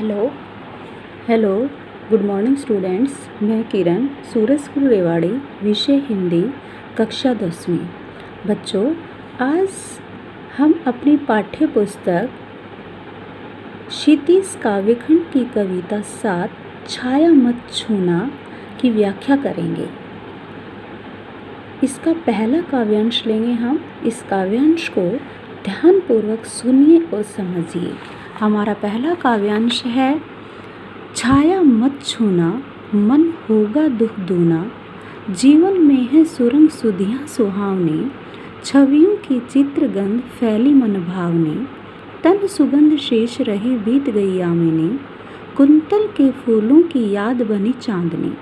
Hello hello good morning students. मैं किरण, सूरज school Rewari, विषय हिंदी, कक्षा 10वीं। बच्चों, आज हम अपनी पाठ्य पुस्तक क्षितिज काव्यखंड की कविता 7 छाया मत छूना की व्याख्या करेंगे। इसका पहला काव्यांश लेंगे हम। इस काव्यांश को ध्यानपूर्वक सुनिए और समझिए। हमारा पहला काव्यांश है, छाया मत छूना मन होगा दुख दूना, जीवन में है सुरंग सुधियाँ सुहावनी, छवियों की चित्रगंध फैली मन भावनी, तन सुगंध शेष रही बीत गई यामिनी, कुंतल के फूलों की याद बनी चांदनी,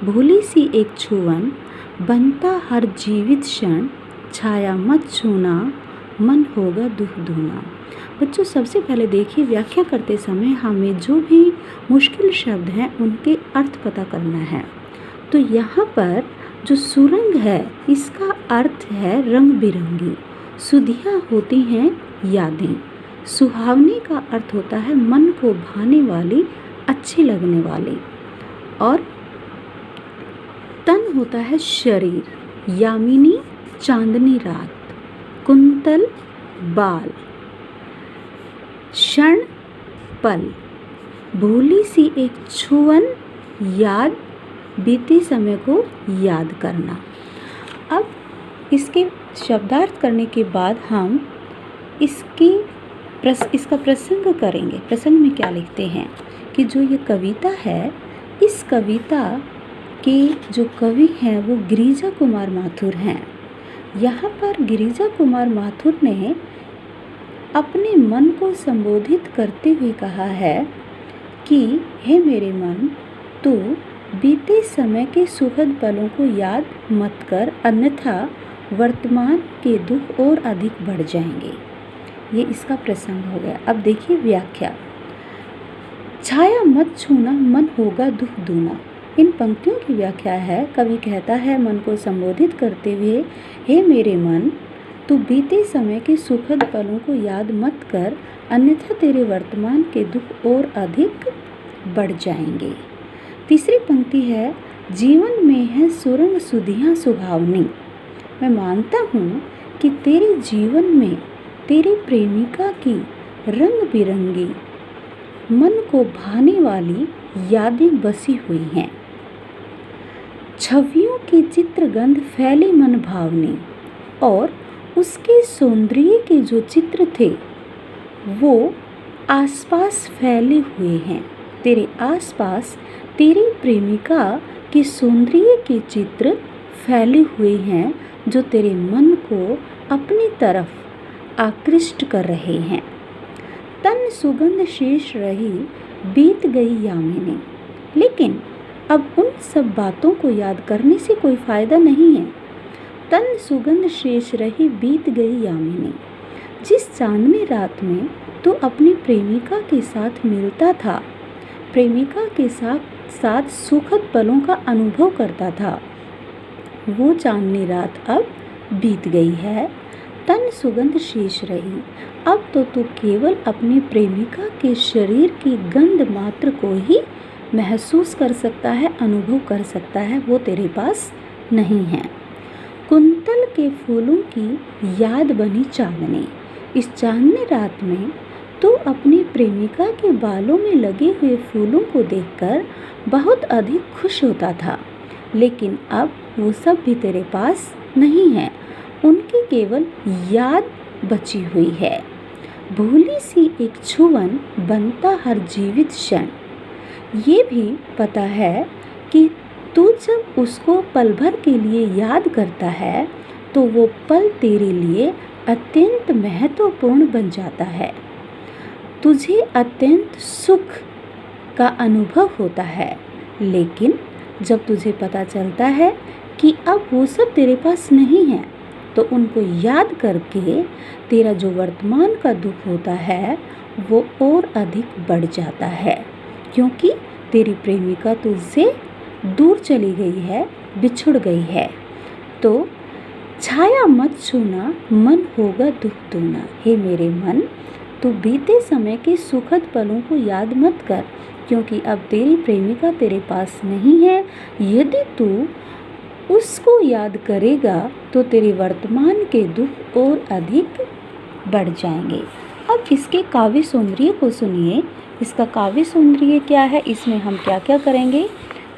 भूली सी एक छुअन बनता हर जीवित क्षण, छाया मत छूना मन होगा दुख दूना। बच्चों, सबसे पहले देखिए, व्याख्या करते समय हमें जो भी मुश्किल शब्द हैं उनके अर्थ पता करना है। तो यहाँ पर जो सुरंग है इसका अर्थ है रंग बिरंगी, सुधियाँ होती हैं यादें, सुहावनी का अर्थ होता है मन को भाने वाली, अच्छी लगने वाली, और तन होता है शरीर, यामिनी चांदनी रात, कुंतल बाल, क्षण पल, भूली सी एक छुअन याद, बीते समय को याद करना। अब इसके शब्दार्थ करने के बाद हम इसका प्रसंग करेंगे। प्रसंग में क्या लिखते हैं कि जो ये कविता है, इस कविता के जो कवि हैं वो गिरिजा कुमार माथुर हैं। यहाँ पर गिरिजा कुमार माथुर ने अपने मन को संबोधित करते हुए कहा है कि हे मेरे मन, तू बीते समय के सुखद पलों को याद मत कर, अन्यथा वर्तमान के दुख और अधिक बढ़ जाएंगे। ये इसका प्रसंग हो गया। अब देखिए व्याख्या। छाया मत छूना मन होगा दुख दूना। इन पंक्तियों की व्याख्या है, कवि कहता है मन को संबोधित करते हुए, हे मेरे मन, तू बीते समय के सुखद पलों को याद मत कर, अन्यथा तेरे वर्तमान के दुख और अधिक बढ़ जाएंगे। तीसरी पंक्ति है, जीवन में है सुरंग सुधियाँ सुहावनी। मैं मानता हूँ कि तेरे जीवन में तेरी प्रेमिका की रंग बिरंगी, मन को भाने वाली यादें बसी हुई हैं। छवियों की चित्रगंध फैली मन भावनी, और उसके सौंदर्य के जो चित्र थे वो आसपास फैले हुए हैं। तेरे आसपास तेरी प्रेमिका के सौंदर्य के चित्र फैले हुए हैं जो तेरे मन को अपनी तरफ आकृष्ट कर रहे हैं। तन सुगंध शेष रही बीत गई यामिनी। लेकिन अब उन सब बातों को याद करने से कोई फायदा नहीं है। तन सुगंध शेष रही बीत गई यामिनी। जिस चांदनी रात में तू अपनी प्रेमिका के साथ मिलता था, प्रेमिका के साथ सुखद पलों का अनुभव करता था, वो चांदनी रात अब बीत गई है। तन सुगंध शेष रही। अब तो तू केवल अपनी प्रेमिका के शरीर की गंध मात्र को ही महसूस कर सकता है, अनुभव कर सकता है, वो तेरे पास नहीं है। कुंतल के फूलों की याद बनी चांदनी। इस चांदनी रात में तू अपनी प्रेमिका के बालों में लगे हुए फूलों को देखकर बहुत अधिक खुश होता था, लेकिन अब वो सब भी तेरे पास नहीं है, उनकी केवल याद बची हुई है। भूली सी एक छुअन बनता हर जीवित क्षण। ये भी पता है कि तू जब उसको पल भर के लिए याद करता है तो वो पल तेरे लिए अत्यंत महत्वपूर्ण बन जाता है। तुझे अत्यंत सुख का अनुभव होता है, लेकिन जब तुझे पता चलता है कि अब वो सब तेरे पास नहीं है, तो उनको याद करके तेरा जो वर्तमान का दुख होता है वो और अधिक बढ़ जाता है, क्योंकि तेरी प्रेमिका तुझसे दूर चली गई है, बिछुड़ गई है। तो छाया मत छूना मन होगा दुख दूना। हे मेरे मन, तो बीते समय के सुखद पलों को याद मत कर, क्योंकि अब तेरी प्रेमिका तेरे पास नहीं है। यदि तू उसको याद करेगा तो तेरे वर्तमान के दुख और अधिक बढ़ जाएंगे। अब इसके काव्य सौंदर्य को सुनिए। इसका काव्य सौंदर्य क्या है, इसमें हम क्या क्या करेंगे।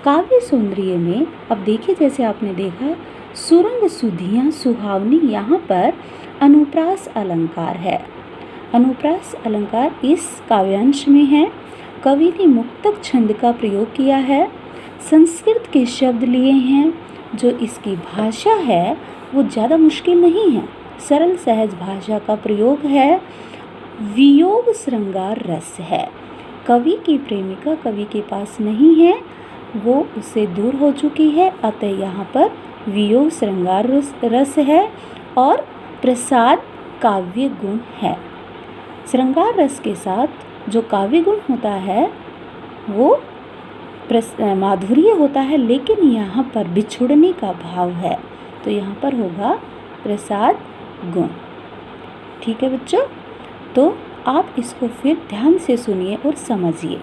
काव्य सौंदर्य में अब देखिए, जैसे आपने देखा सुरंग सुधियाँ सुहावनी, यहाँ पर अनुप्रास अलंकार है। अनुप्रास अलंकार इस काव्यांश में है। कवि ने मुक्तक छंद का प्रयोग किया है, संस्कृत के शब्द लिए हैं। जो इसकी भाषा है वो ज़्यादा मुश्किल नहीं है, सरल सहज भाषा का प्रयोग है। वियोग श्रृंगार रस है। कवि की प्रेमिका कवि के पास नहीं है, वो उससे दूर हो चुकी है, अतः यहाँ पर वियोग श्रृंगार रस है और प्रसाद काव्य गुण है। श्रृंगार रस के साथ जो काव्य गुण होता है वो माधुर्य होता है, लेकिन यहाँ पर बिछुड़ने का भाव है, तो यहाँ पर होगा प्रसाद गुण। ठीक है बच्चों, तो आप इसको फिर ध्यान से सुनिए और समझिए।